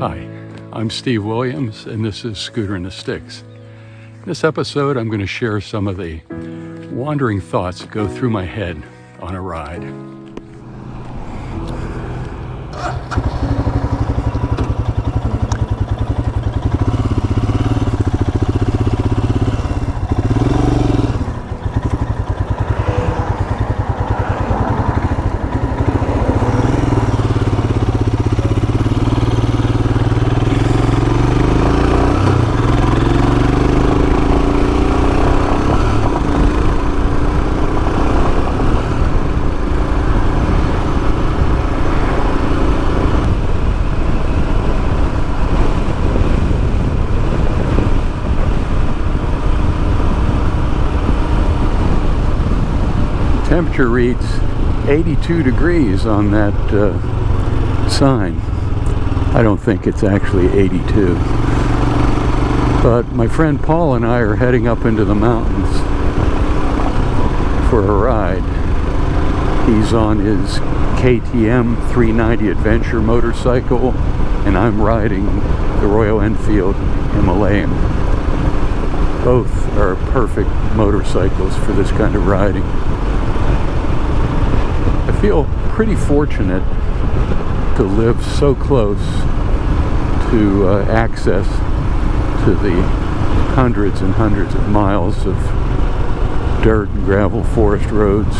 Hi, I'm Steve Williams, and this is Scooter and the Sticks. In this episode, I'm going to share some of the wandering thoughts that go through my head on a ride. Temperature reads 82 degrees on that sign. I don't think it's actually 82. But my friend Paul and I are heading up into the mountains for a ride. He's on his KTM 390 Adventure motorcycle, and I'm riding the Royal Enfield Himalayan. Both are perfect motorcycles for this kind of riding. I feel pretty fortunate to live so close to access to the hundreds and hundreds of miles of dirt and gravel forest roads,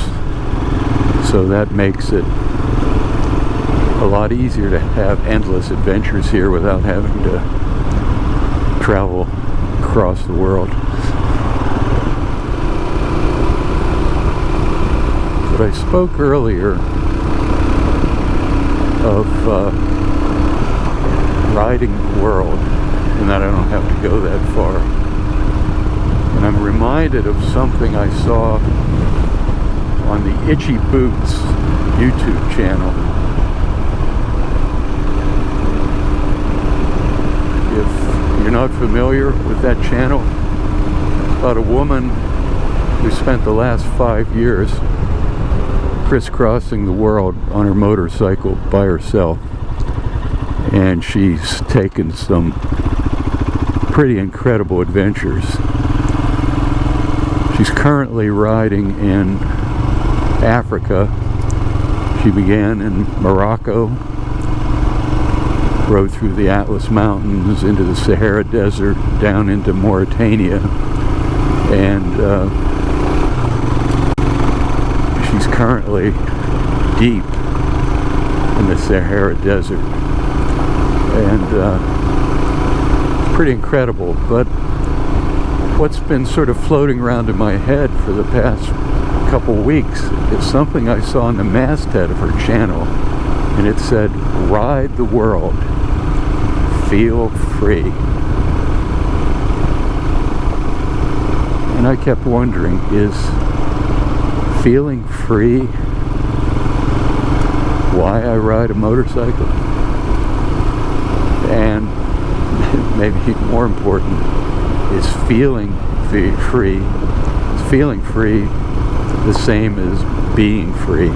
so that makes it a lot easier to have endless adventures here without having to travel across the world. But I spoke earlier of riding the world, and that I don't have to go that far. And I'm reminded of something I saw on the Itchy Boots YouTube channel. If you're not familiar with that channel, about a woman who spent the last 5 years crisscrossing the world on her motorcycle by herself, and she's taken some pretty incredible adventures. She's currently riding in Africa. She began in Morocco, rode through the Atlas Mountains into the Sahara Desert, down into Mauritania, and she's currently deep in the Sahara Desert, and it's pretty incredible. But what's been sort of floating around in my head for the past couple weeks is something I saw on the masthead of her channel, and it said, "Ride the world, feel free." And I kept wondering, is feeling free why I ride a motorcycle? And maybe even more important, is feeling free, is feeling free the same as being free?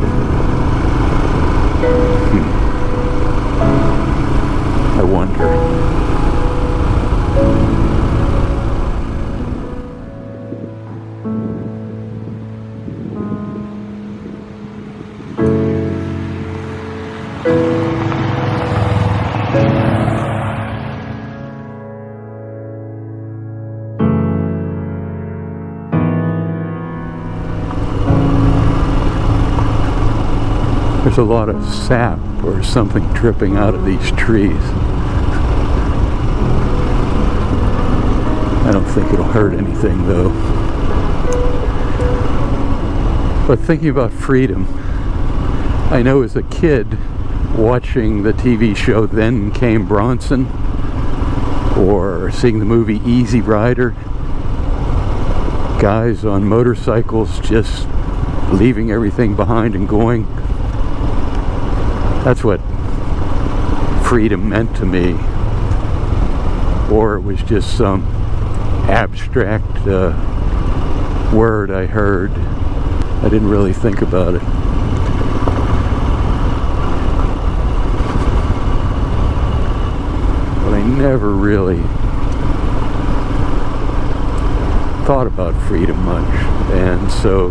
I wonder. There's a lot of sap or something dripping out of these trees. I don't think it'll hurt anything though. But thinking about freedom, I know as a kid watching the TV show Then Came Bronson, or seeing the movie Easy Rider, guys on motorcycles just leaving everything behind and going. That's what freedom meant to me. Or it was just some abstract word I heard. I didn't really think about it. never really thought about freedom much, and so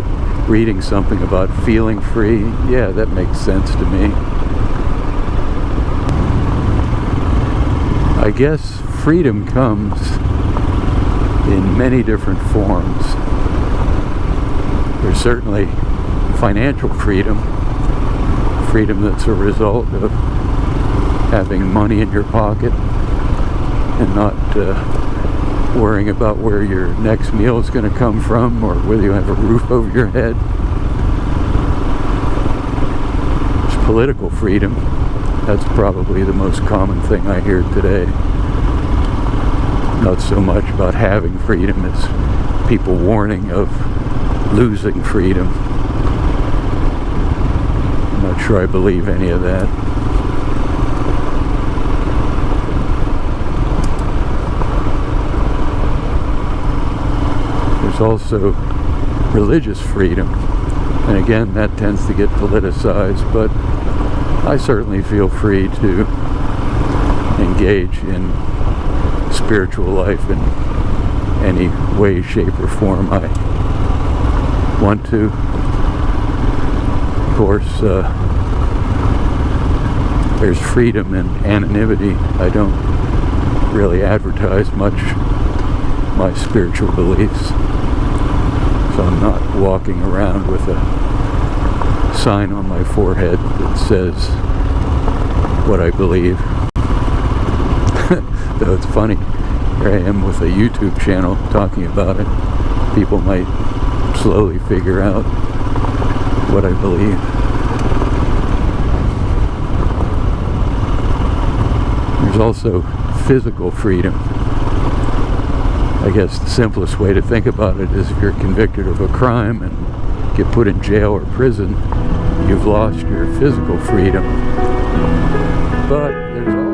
reading something about feeling free, yeah, that makes sense to me. I guess freedom comes in many different forms. There's certainly financial freedom, freedom that's a result of having money in your pocket and not worrying about where your next meal is going to come from or whether you have a roof over your head. There's political freedom. That's probably the most common thing I hear today. Not so much about having freedom as people warning of losing freedom. I'm not sure I believe any of that. There's also religious freedom, and again that tends to get politicized, but I certainly feel free to engage in spiritual life in any way, shape, or form I want to. Of course, there's freedom in anonymity. I don't really advertise much my spiritual beliefs, so I'm not walking around with a sign on my forehead that says what I believe. Though it's funny, here I am with a YouTube channel talking about it. People might slowly figure out what I believe. There's also physical freedom. I guess the simplest way to think about it is if you're convicted of a crime and get put in jail or prison, you've lost your physical freedom. But there's also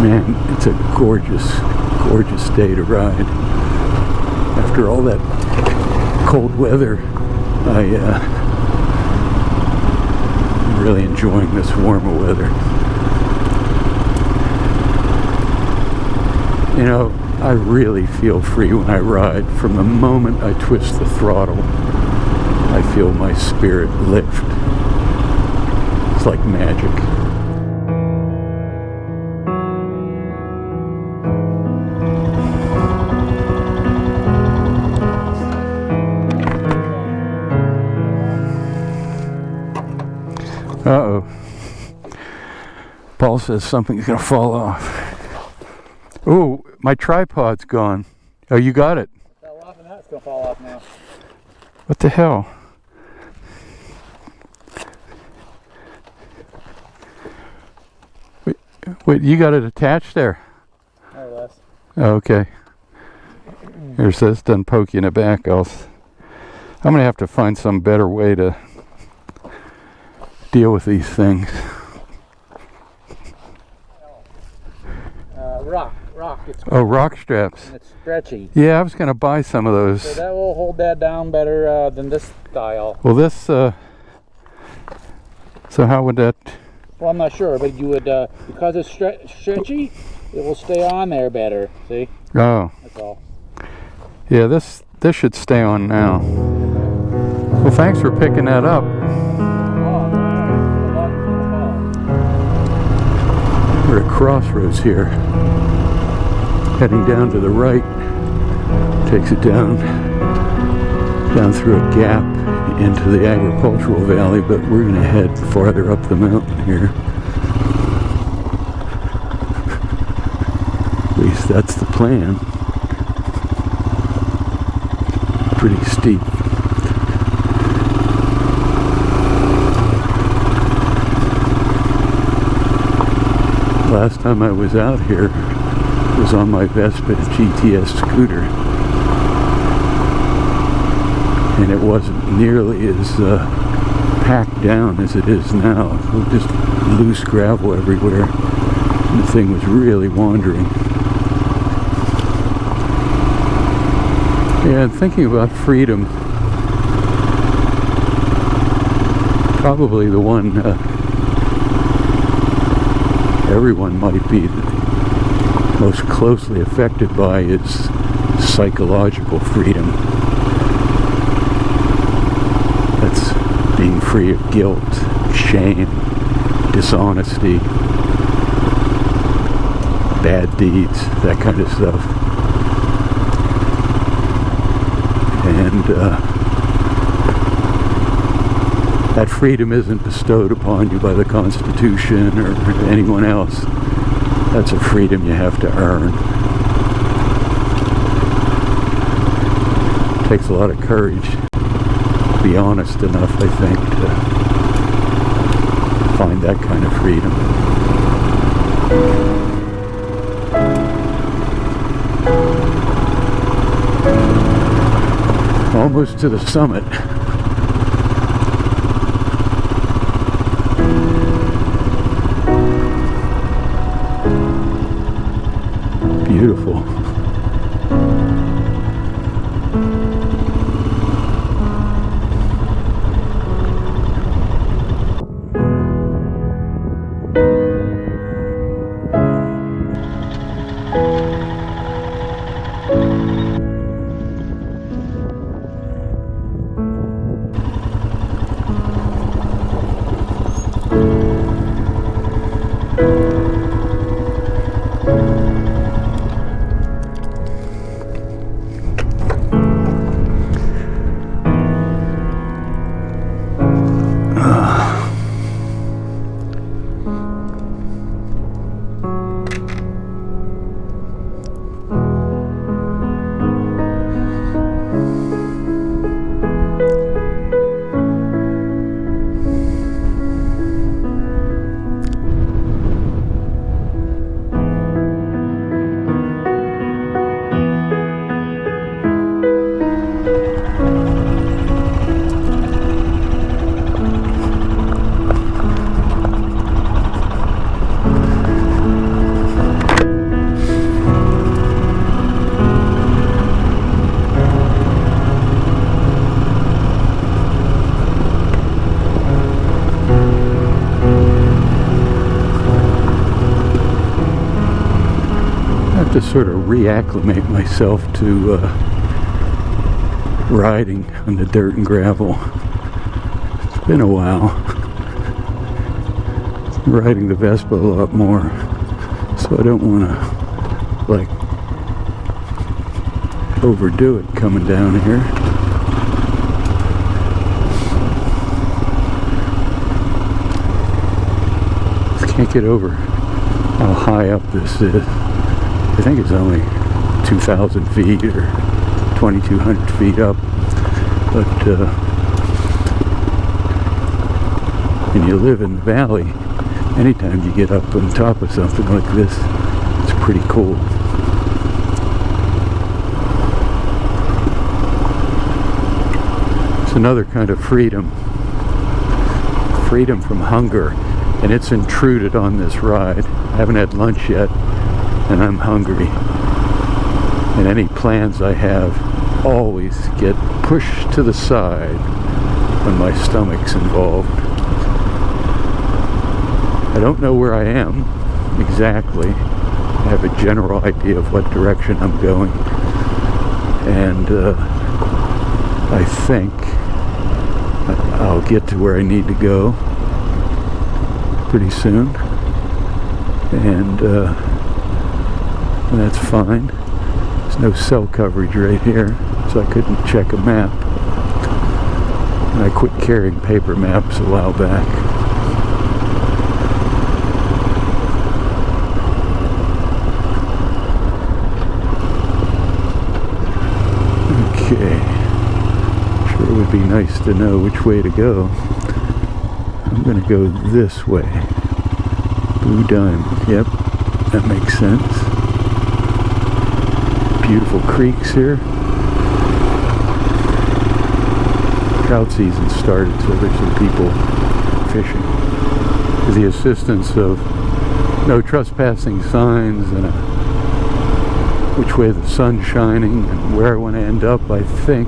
man, it's a gorgeous day to ride. After all that cold weather, I'm really enjoying this warmer weather. You know, I really feel free when I ride. From the moment I twist the throttle, I feel my spirit lift. It's like magic. Uh-oh. Paul says something's going to fall off. Oh, my tripod's gone. Oh, you got it. Fell off and that's going to fall off now. What the hell? Wait, you got it attached there? More or less. Oh, okay. Here, so this doesn't poke you in the back. I'm going to have to find some better way to deal with these things. Rock. Oh, rock straps. And it's stretchy. Yeah, I was going to buy some of those. So that will hold that down better than this style. Well, this, so how would that? Well, I'm not sure, but you would, because it's stretchy, it will stay on there better. See? Oh. That's all. Yeah, this should stay on now. Well, thanks for picking that up. We're at crossroads here. Heading down to the right. Takes it down through a gap into the agricultural valley, but we're going to head farther up the mountain here. At least that's the plan. Pretty steep. Last time I was out here was on my Vespa GTS scooter, and it wasn't nearly as packed down as it is now. Just loose gravel everywhere. The thing was really wandering. Yeah, and thinking about freedom, probably the one everyone might be most closely affected by is psychological freedom. That's being free of guilt, shame, dishonesty, bad deeds, that kind of stuff. And that freedom isn't bestowed upon you by the Constitution or anyone else. That's a freedom you have to earn. It takes a lot of courage to be honest enough, I think, to find that kind of freedom. Almost to the summit. Beautiful. To sort of reacclimate myself to riding on the dirt and gravel. It's been a while. I'm riding the Vespa a lot more, so I don't want to like overdo it coming down here. Just can't get over how high up this is. I think it's only 2,000 feet or 2,200 feet up, but when you live in the valley, anytime you get up on top of something like this, it's pretty cool. It's another kind of freedom from hunger, and it's intruded on this ride. I haven't had lunch yet, and I'm hungry, and any plans I have always get pushed to the side when my stomach's involved. I don't know where I am exactly. I have a general idea of what direction I'm going, and I think I'll get to where I need to go pretty soon, and that's fine. There's no cell coverage right here, so I couldn't check a map. And I quit carrying paper maps a while back. Okay. Sure would be nice to know which way to go. I'm going to go this way. Blue Diamond. Yep, that makes sense. Beautiful creeks here. Trout season started, so there's some people fishing. With the assistance of no trespassing signs, and which way the sun's shining and where I want to end up, I think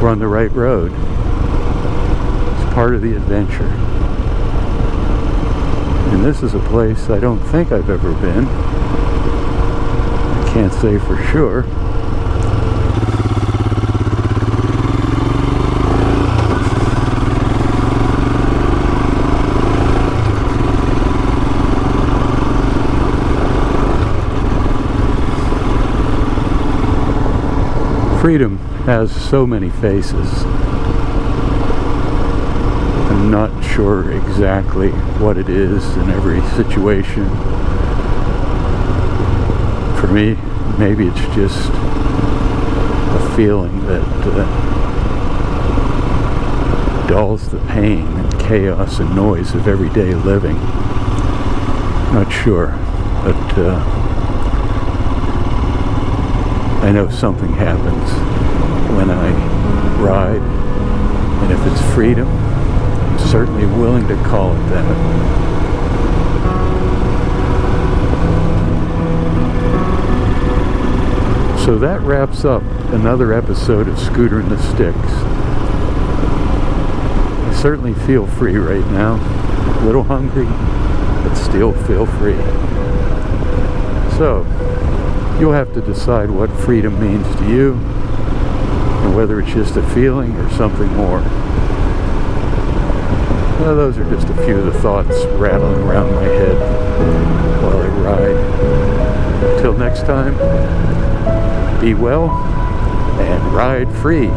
we're on the right road. It's part of the adventure. And this is a place I don't think I've ever been. I can't say for sure. Freedom has so many faces. I'm not sure exactly what it is in every situation. For me, maybe it's just a feeling that dulls the pain and chaos and noise of everyday living. Not sure, but I know something happens when I ride, and if it's freedom, I'm certainly willing to call it that. So that wraps up another episode of Scooter and the Sticks. I certainly feel free right now. A little hungry, but still feel free. So, you'll have to decide what freedom means to you, and whether it's just a feeling or something more. Well, those are just a few of the thoughts rattling around my head while I ride. Until next time, be well and ride free.